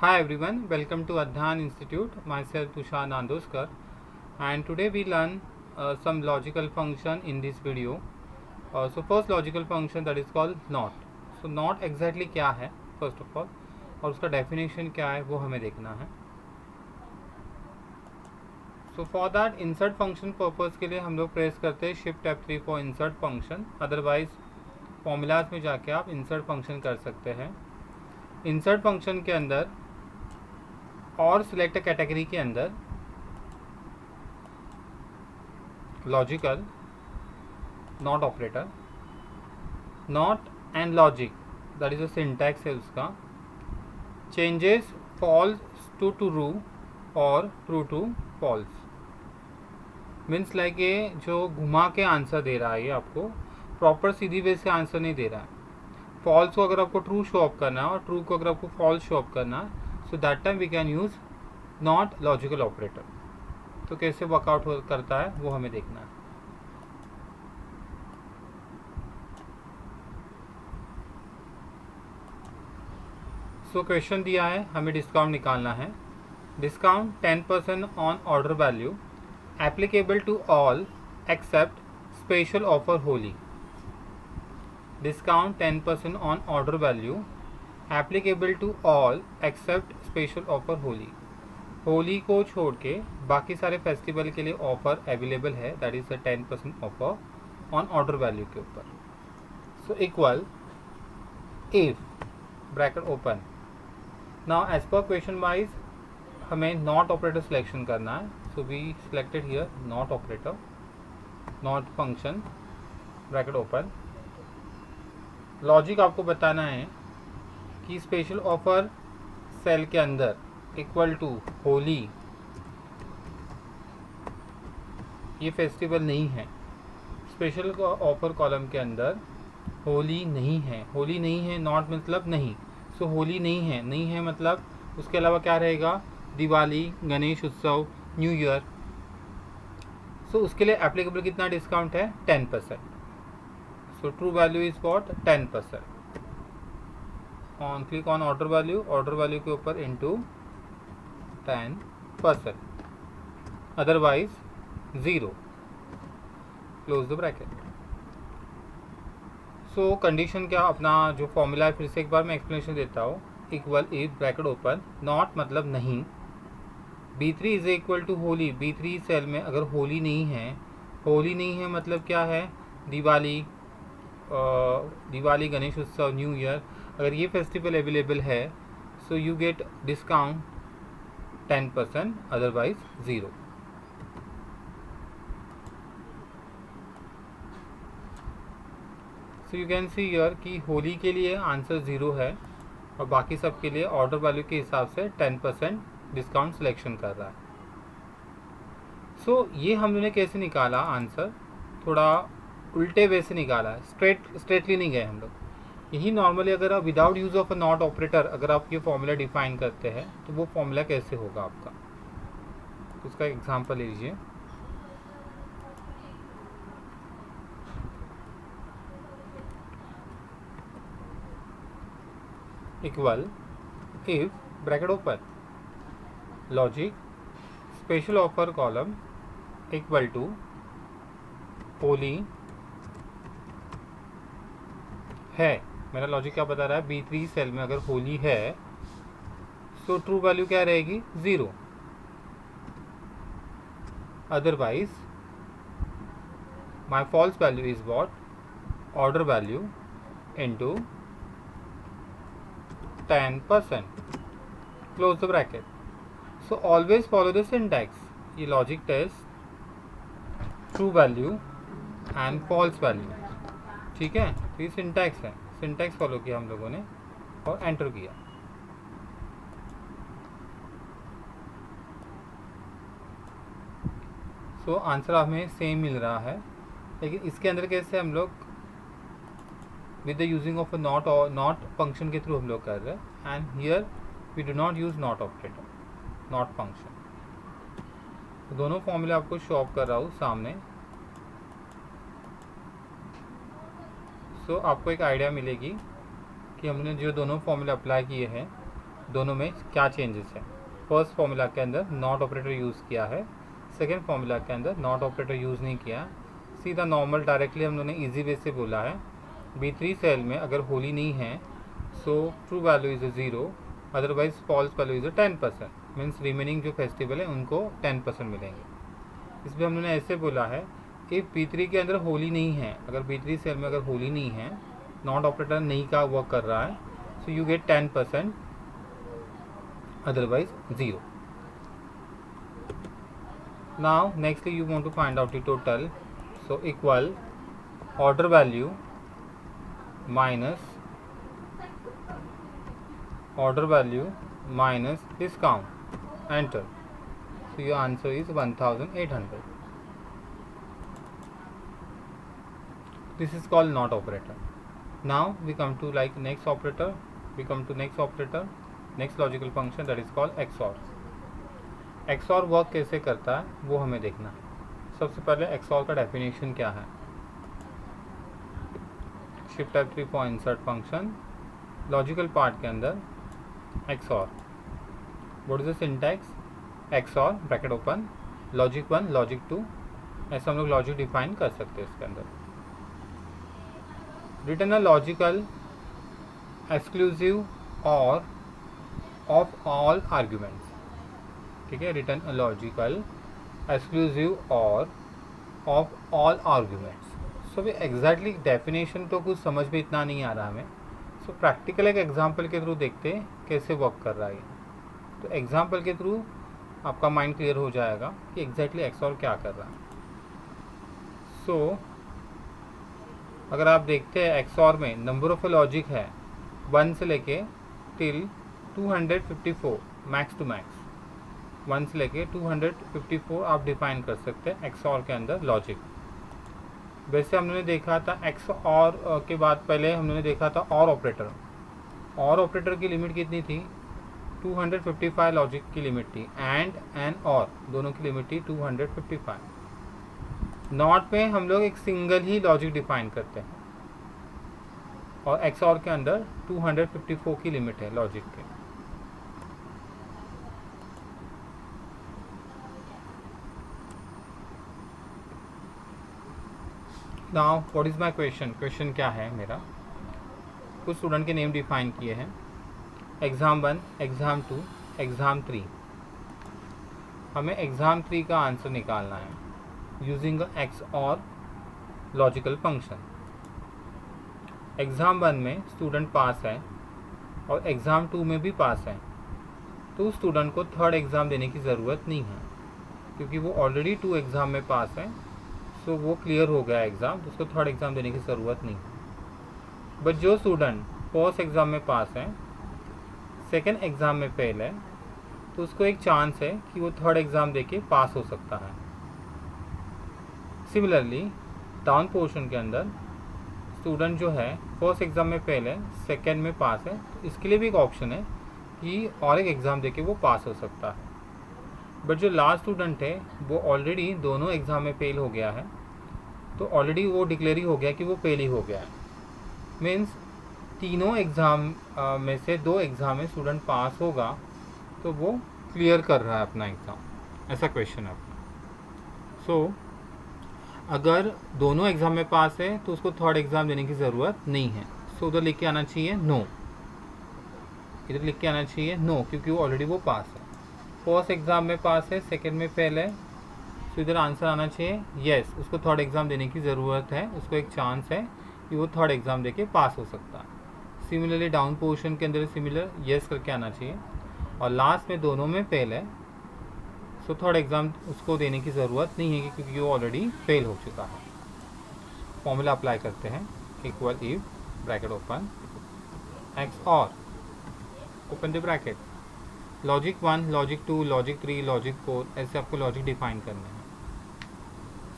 Hi everyone, welcome to Adhan Institute. Myself Tushar Nandoskar, and today we learn some logical function in this video. So first logical function that is called not. So not exactly क्या है first of all और उसका definition क्या है वो हमें देखना है. So for that insert function purpose के लिए हम लोग प्रेस करते हैं Shift F3 for insert function. Otherwise formulas में जाके आप insert function कर सकते हैं. insert function के अंदर और सिलेक्ट कैटेगरी के अंदर logical not operator not and logic that is a syntax है उसका चेंजेस फॉल्स टू ट्रू और true to false means like ये जो घुमा के आंसर दे रहा है ये आपको प्रॉपर सीधी वे से आंसर नहीं दे रहा है. फॉल्स को अगर आपको ट्रू शो अप करना है और ट्रू को अगर आपको फॉल्स शो अप करना है so that time we can use not logical operator. तो कैसे वर्कआउट करता है वो हमें देखना है. सो क्वेश्चन दिया है हमें डिस्काउंट निकालना है. Discount 10% on order value applicable to all except special offer Holi. Discount 10% on order value applicable to all except special offer Holi. Holi को छोड़ के बाकी सारे फेस्टिवल के लिए ऑफर अवेलेबल है that is a 10% offer on order value के ऊपर. So equal if bracket open. Now as per question wise हमें नॉट ऑपरेटर सिलेक्शन करना है. So we selected here not operator not function bracket open. Logic आपको बताना है कि special offer cell के अंदर इक्वल टू होली ये फेस्टिवल नहीं है. स्पेशल ऑफर कॉलम के अंदर होली नहीं है. होली नहीं है नॉट मतलब नहीं. सो होली नहीं है मतलब उसके अलावा क्या रहेगा दिवाली गणेश उत्सव न्यू ईयर. सो उसके लिए एप्लीकेबल कितना डिस्काउंट है 10%. सो true value is what 10%. Click on order value के ऊपर into 10%. Otherwise 0. Close the bracket. So condition क्या अपना जो फॉर्मूला है फिर से एक बार मैं एक्सप्लेनेशन देता हूँ. Equal if bracket open not मतलब नहीं. B3 is equal to Holi. B3 cell में अगर होली नहीं है मतलब क्या है दिवाली गणेश उत्सव न्यू ईयर अगर ये फेस्टिवल अवेलेबल है so you get discount 10% otherwise 0. So you can see here कि होली के लिए आंसर 0 है और बाकी सब के लिए ऑर्डर वैल्यू के हिसाब से 10% डिस्काउंट सिलेक्शन कर रहा है. सो ये हमने कैसे निकाला आंसर थोड़ा उल्टे वे से निकाला है. स्ट्रेटली नहीं गए हम लोग. यही नॉर्मली अगर आप without use of a not operator अगर आप ये फॉर्मूला डिफाइन करते हैं तो वो फॉर्मूला कैसे होगा आपका. उसका एग्जांपल लीजिए. Equal if bracket open logic special offer column equal to Holi है. मेरा लॉजिक क्या बता रहा है B3 सेल में अगर होली है सो ट्रू वैल्यू क्या रहेगी 0. Otherwise my false value is what order value into 10%. Close the bracket. So always follow the syntax. ये logic test true value and false value. ठीक है तो ये सिंटैक्स है. सिंटैक्स फॉलो किया हम लोगों ने और एंटर किया. सो आंसर हमें सेम मिल रहा है लेकिन इसके अंदर कैसे हम लोग with the using of a not function के थ्रू हम लोग कर रहे हैं. And here we do not use not operator not function. तो दोनों फॉर्मूले आपको शो ऑफ कर रहा हूँ सामने. सो आपको एक आइडिया मिलेगी कि हमने जो दोनों फॉर्मूले अप्लाई किए हैं दोनों में क्या चेंजेस है। फर्स्ट फॉर्मूला के अंदर नॉट ऑपरेटर यूज़ किया है, सेकेंड फॉर्मूला के अंदर नॉट ऑपरेटर यूज़ नहीं किया। सीधा नॉर्मल डायरेक्टली हम लोगों ने ईजी वे से बोला है B3 सेल में अगर होली नहीं है so true value is 0, otherwise false value is 10%, means remaining जो फेस्टिवल है उनको 10% मिलेंगे। इसमें हम लोगों ने ऐसे बोला है इफ़ B3 के अंदर होली नहीं है, अगर B3 सेल में अगर होली नहीं है, नॉट ऑपरेटर नहीं का वर्क कर रहा है, so you get 10%, otherwise 0. Now nextly you want to find out the total, so equal order value minus discount, enter. So your answer is 1800. This is called not operator. Now we come to like next operator, next logical function, that is called XOR. XOR work कैसे करता है वो हमें देखना है। सबसे पहले XOR का डेफिनेशन क्या है। Shift F3 for insert function, logical part के अंदर XOR, what is the syntax, XOR bracket open logic 1 logic 2, ऐसा हम लोग लॉजिक डिफाइन कर सकते हैं इसके अंदर। रिटर्न अ लॉजिकल एक्सक्लूसिव और ऑफ ऑल आर्ग्यूमेंट्स, ठीक है, रिटर्न अ लॉजिकल एक्सक्लूसिव और of all arguments. So way exactly definition तो कुछ समझ में इतना नहीं आ रहा हमें, सो प्रैक्टिकल एक एग्जांपल के थ्रू देखते हैं कैसे वर्क कर रहा है। तो एग्जांपल के थ्रू आपका माइंड क्लियर हो जाएगा कि एग्जैक्टली XOR क्या कर रहा है। सो अगर आप देखते हैं XOR में नंबर ऑफ लॉजिक है 1 से लेके टिल 254 मैक्स टू मैक्स, 1 से लेके 254 आप डिफाइन कर सकते हैं XOR के अंदर लॉजिक। वैसे हमने देखा था XOR के बाद पहले हमने देखा था OR ऑपरेटर। OR ऑपरेटर की लिमिट कितनी थी, 255 लॉजिक की लिमिट थी, एंड OR दोनों की लिमिट थी 255। नॉट में हम लोग एक सिंगल ही लॉजिक डिफाइन करते हैं और XOR के अंदर 254 की लिमिट है लॉजिक के। Now what is my question क्या है मेरा, कुछ स्टूडेंट के नेम डिफाइन किए हैं, एग्ज़ाम 1, एग्ज़ाम 2, एग्ज़ाम 3। हमें एग्ज़ाम 3 का आंसर निकालना है using XOR logical function. Exam 1 में स्टूडेंट पास है और एग्ज़ाम 2 में भी पास है, तो उस स्टूडेंट को थर्ड एग्ज़ाम देने की ज़रूरत नहीं है क्योंकि वो ऑलरेडी 2 एग्ज़ाम में पास है, सो वो क्लियर हो गया एग्ज़ाम, तो उसको थर्ड एग्ज़ाम देने की ज़रूरत नहीं है। बट जो स्टूडेंट फर्स्ट एग्ज़ाम में पास है, सेकेंड एग्ज़ाम में फेल है, तो उसको एक चांस है कि वो थर्ड एग्ज़ाम देके पास हो सकता है। सिमिलरली डाउन पोर्शन के अंदर स्टूडेंट जो है फर्स्ट एग्ज़ाम में फेल है, सेकेंड में पास है, तो इसके लिए भी एक ऑप्शन है कि और एक एग्ज़ाम देके वो पास हो सकता है। बट जो लास्ट स्टूडेंट है वो ऑलरेडी दोनों एग्ज़ाम में फेल हो गया है, तो ऑलरेडी वो डिक्लेयर ही हो गया कि वो फेल ही हो गया है। मीन्स तीनों एग्ज़ाम में से 2 एग्ज़ाम में स्टूडेंट पास होगा तो वो क्लियर कर रहा है अपना एग्ज़ाम, ऐसा क्वेश्चन है अपना। सो अगर दोनों एग्ज़ाम में पास है तो उसको थर्ड एग्ज़ाम देने की ज़रूरत नहीं है। सो उधर लिख के आना चाहिए नो, इधर लिख के आना चाहिए नो, क्योंकि वो ऑलरेडी वो पास है। फर्स्ट एग्ज़ाम में पास है, सेकेंड में फेल है, तो इधर आंसर आना चाहिए येस, उसको थर्ड एग्ज़ाम देने की ज़रूरत है, उसको एक चांस है कि वो थर्ड एग्ज़ाम देके पास हो सकता है। सिमिलरली डाउन पोर्शन के अंदर सिमिलर येस करके आना चाहिए, और लास्ट में दोनों में फेल है, सो थर्ड एग्ज़ाम उसको देने की ज़रूरत नहीं है क्योंकि वो ऑलरेडी फेल हो चुका है। फॉर्मूला अप्लाई करते हैं, equal if bracket open XOR open the bracket logic 1, logic 2, logic 3, logic 4, ऐसे आपको लॉजिक डिफाइन करने हैं।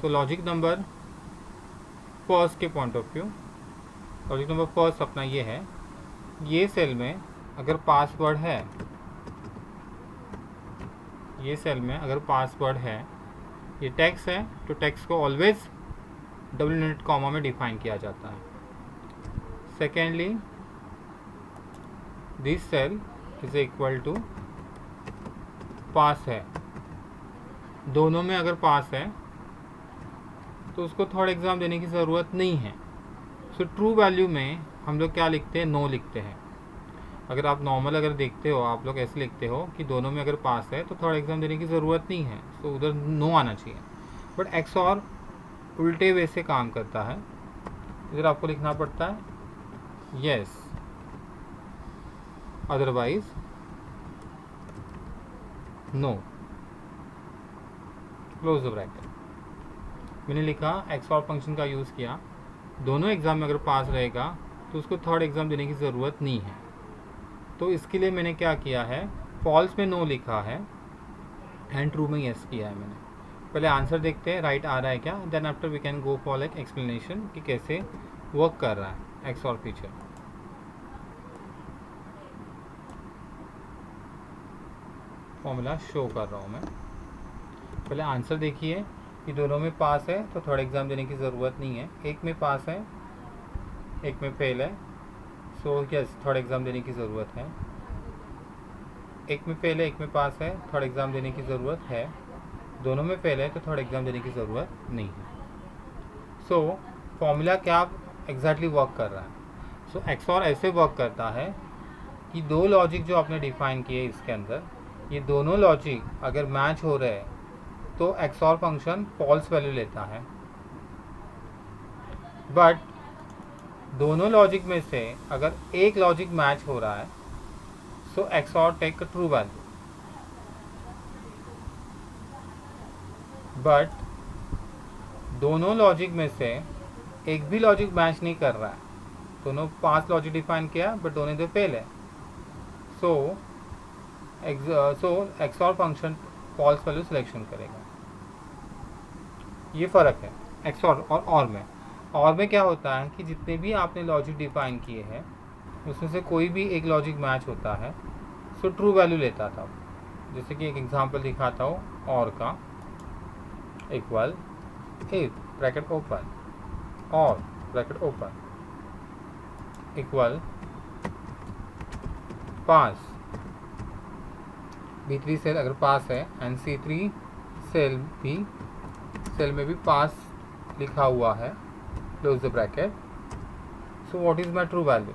सो लॉजिक नंबर फर्स्ट के point of view, logic number first अपना ये है, ये सेल में अगर पासवर्ड है, ये सेल में अगर पासवर्ड है, ये टेक्स्ट है, तो टेक्स्ट को ऑलवेज डबल यूनिट कॉमा में डिफाइन किया जाता है। Secondly this cell is equal to pass है, दोनों में अगर पास है तो उसको थर्ड एग्ज़ाम देने की ज़रूरत नहीं है। सो ट्रू वैल्यू में हम लोग क्या लिखते हैं, नो लिखते हैं। अगर आप नॉर्मल अगर देखते हो, आप लोग ऐसे लिखते हो कि दोनों में अगर पास है तो थर्ड एग्ज़ाम देने की ज़रूरत नहीं है, तो उधर नो आना चाहिए। बट एक्सऑर उल्टे वे से काम करता है, इधर आपको लिखना पड़ता है yes, otherwise no, close the bracket. मैंने लिखा एक्सऑर फंक्शन का यूज़ किया, दोनों एग्ज़ाम में अगर पास रहेगा तो उसको थर्ड एग्ज़ाम देने की ज़रूरत नहीं है। तो इसके लिए मैंने क्या किया है, फॉल्स में नो लिखा है एंड ट्रू में यस किया है मैंने। पहले आंसर देखते हैं राइट आ रहा है क्या, then after we can go for like explanation कि कैसे वर्क कर रहा है एक्सऑर फीचर। फॉर्मूला शो कर रहा हूँ मैं। पहले आंसर देखिए कि दोनों में पास है तो थर्ड एग्ज़ाम देने की ज़रूरत नहीं है, एक में पास है एक में फेल है, सो यस थर्ड एग्ज़ाम देने की ज़रूरत है। एक में फेल है एक में पास है, थर्ड एग्ज़ाम देने की ज़रूरत है। दोनों में फेल है तो थर्ड एग्ज़ाम देने की ज़रूरत नहीं है। सो फॉर्मूला क्या एग्जैक्टली वर्क कर रहा है, सो एक्सऑर ऐसे वर्क करता है कि दो लॉजिक जो आपने डिफाइन किए इसके अंदर, ये दोनों लॉजिक अगर मैच हो रहे हैं तो एक्सऑर फंक्शन फॉल्स वैल्यू लेता है। बट दोनों लॉजिक में से अगर एक लॉजिक मैच हो रहा है so XOR take true value. But दोनों लॉजिक में से एक भी लॉजिक मैच नहीं कर रहा है, दोनों 5 लॉजिक डिफाइन किया बट दोनों दो फेल है, so XOR function false value selection करेगा। ये फ़र्क है एक्सऑर और में। और में क्या होता है कि जितने भी आपने लॉजिक डिफाइन किए हैं उसमें से कोई भी एक लॉजिक मैच होता है सो ट्रू वैल्यू लेता था। जैसे कि एक एग्जांपल दिखाता हूँ, और का इक्वल इफ ब्रैकेट ओपन और ब्रैकेट ओपन इक्वल पास, B3 सेल अगर पास है एंड C3 सेल में भी पास लिखा हुआ है, close the bracket. So what is my true value.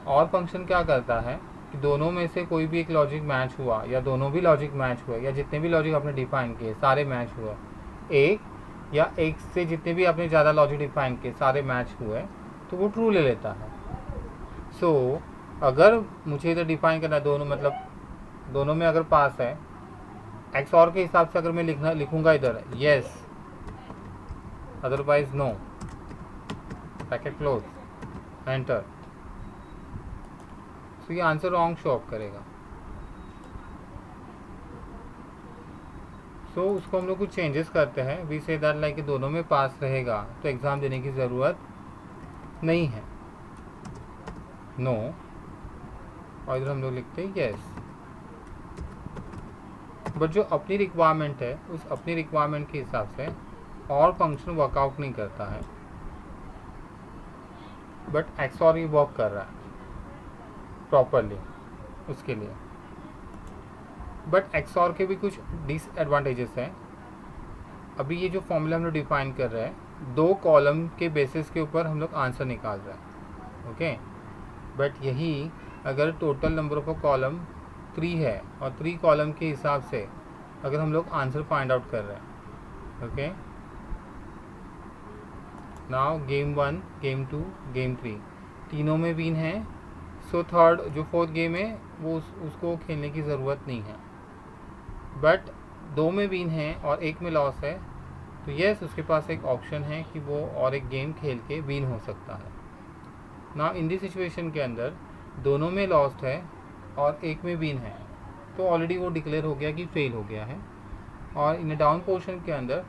और फंक्शन क्या करता है कि दोनों में से कोई भी एक लॉजिक मैच हुआ या दोनों भी लॉजिक मैच हुए या जितने भी लॉजिक आपने डिफाइन किए सारे मैच हुए, एक या एक से जितने भी आपने ज़्यादा लॉजिक डिफाइन किए सारे मैच हुए तो वो ट्रू ले लेता है। सो अगर मुझे इधर डिफाइन करना है दोनों, मतलब दोनों में अगर पास है, एक्सऑर के हिसाब से अगर मैं लिखूंगा इधर yes otherwise no, bracket close, enter, तो ये आंसर रॉन्ग शो अप करेगा। सो उसको हम लोग कुछ चेंजेस करते हैं, वी से दैट लाइक दोनों में पास रहेगा तो एग्ज़ाम देने की ज़रूरत नहीं है, नो, और इधर हम लोग लिखते हैं यस। बट जो अपनी रिक्वायरमेंट है उस अपनी रिक्वायरमेंट के हिसाब से और फंक्शन वर्कआउट नहीं करता है, बट एक्सऑर ही वर्क कर रहा है प्रॉपरली उसके लिए। बट एक्सऑर के भी कुछ डिसएडवांटेजेस हैं। अभी ये जो फॉर्मूला हम लोग डिफाइन कर रहे हैं 2 कॉलम के बेसिस के ऊपर हम लोग आंसर निकाल रहे हैं, ओके। बट यही अगर टोटल नंबर ऑफ कॉलम 3 है और 3 कॉलम के हिसाब से अगर हम लोग आंसर फाइंड आउट कर रहे हैं, okay. Now game 1, game 2, game 3 तीनों में विन है, सो थर्ड जो फोर्थ गेम है वो उसको खेलने की ज़रूरत नहीं है। बट 2 में विन है और 1 में लॉस है तो यस उसके पास एक ऑप्शन है कि वो और एक गेम खेल के विन हो सकता है। ना इन दिस सिचुएशन के अंदर दोनों में लॉस्ट है और 1 में विन है तो ऑलरेडी वो डिक्लेयर हो गया कि फेल हो गया है। और इन डाउन पोर्शन के अंदर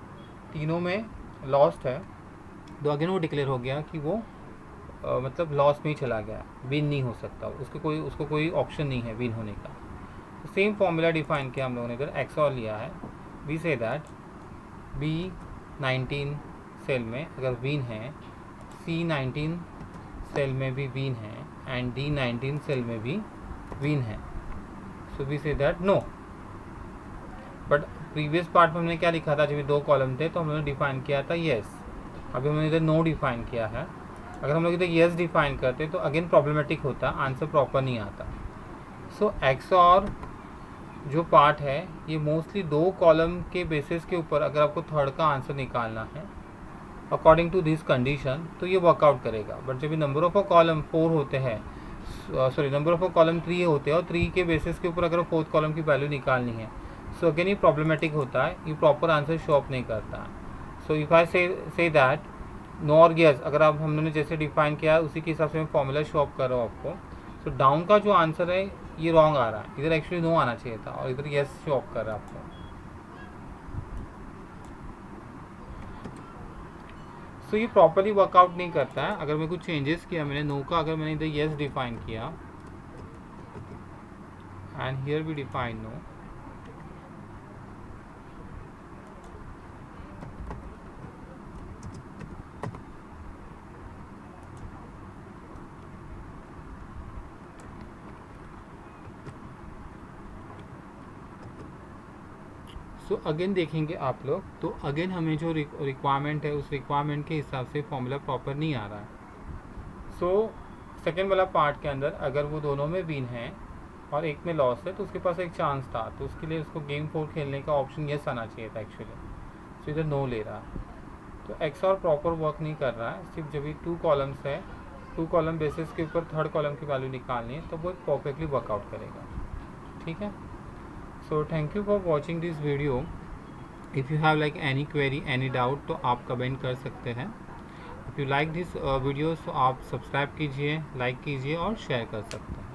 तीनों में लॉस्ट है तो अगेन वो डिक्लेयर हो गया कि वो मतलब लॉस में ही चला गया, विन नहीं हो सकता, उसको कोई ऑप्शन नहीं है विन होने का। तो सेम फॉर्मूला डिफाइन किया हम लोगों ने इधर एक्सऑर लिया है। We see that B19 cell में अगर विन है, C19 सेल में भी विन है एंड D19 सेल में भी वीन है, so we see that no. But previous part में हमने क्या लिखा था, जब 2 कॉलम थे तो हमने डिफाइन किया था येस, अभी हमने इधर नो डिफाइन किया है। अगर हम लोग इधर येस डिफाइन करते तो अगेन प्रॉब्लमेटिक होता, आंसर प्रॉपर नहीं आता। सो XOR जो पार्ट है ये मोस्टली 2 कॉलम के बेसिस के ऊपर, अगर आपको थर्ड का आंसर निकालना है अकॉर्डिंग टू दिस कंडीशन तो ये वर्कआउट करेगा। बट जब भी नंबर ऑफ कॉलम 4 होते हैं, सॉरी नंबर ऑफ कॉलम 3 होते हैं और 3 के बेसिस के ऊपर अगर फोर्थ कॉलम की वैल्यू निकालनी है, सो अगेन ये प्रॉब्लमेटिक होता है, ये प्रॉपर आंसर शो अप नहीं करता है। सो इफ आई से दैट नो और यस, अगर आप हमने जैसे डिफाइन किया उसी के हिसाब से मैं फॉर्मूला शो अप कर रहा हूँ आपको। सो डाउन का जो आंसर है ये रॉन्ग आ रहा है, इधर एक्चुअली नो आना चाहिए था और इधर यस शो अप कर रहा है आपको। सो ये प्रॉपरली वर्कआउट नहीं करता है। अगर मैं कुछ चेंजेस किया, मैंने नो का अगर मैंने इधर यस डिफाइन किया and here we define no, so again देखेंगे आप लोग तो अगेन हमें जो रिक्वायरमेंट है उस रिक्वायरमेंट के हिसाब से फॉर्मूला प्रॉपर नहीं आ रहा है। सो सेकेंड वाला पार्ट के अंदर अगर वो दोनों में विन है और एक में लॉस है तो उसके पास एक चांस था, तो उसके लिए उसको गेम 4 खेलने का ऑप्शन यस आना चाहिए था एक्चुअली। सो इधर नो ले रहा है, तो XOR प्रॉपर वर्क नहीं कर रहा है। सिर्फ जब भी 2 कॉलम्स है, 2 कॉलम बेसिस के ऊपर थर्ड कॉलम की वैल्यू निकालनी है तो वो परफेक्टली वर्कआउट करेगा। ठीक है, so thank you for watching this video. If you have like any query any doubt तो आप कमेंट कर सकते हैं। If you like this video तो आप सब्सक्राइब कीजिए, लाइक कीजिए और शेयर कर सकते हैं।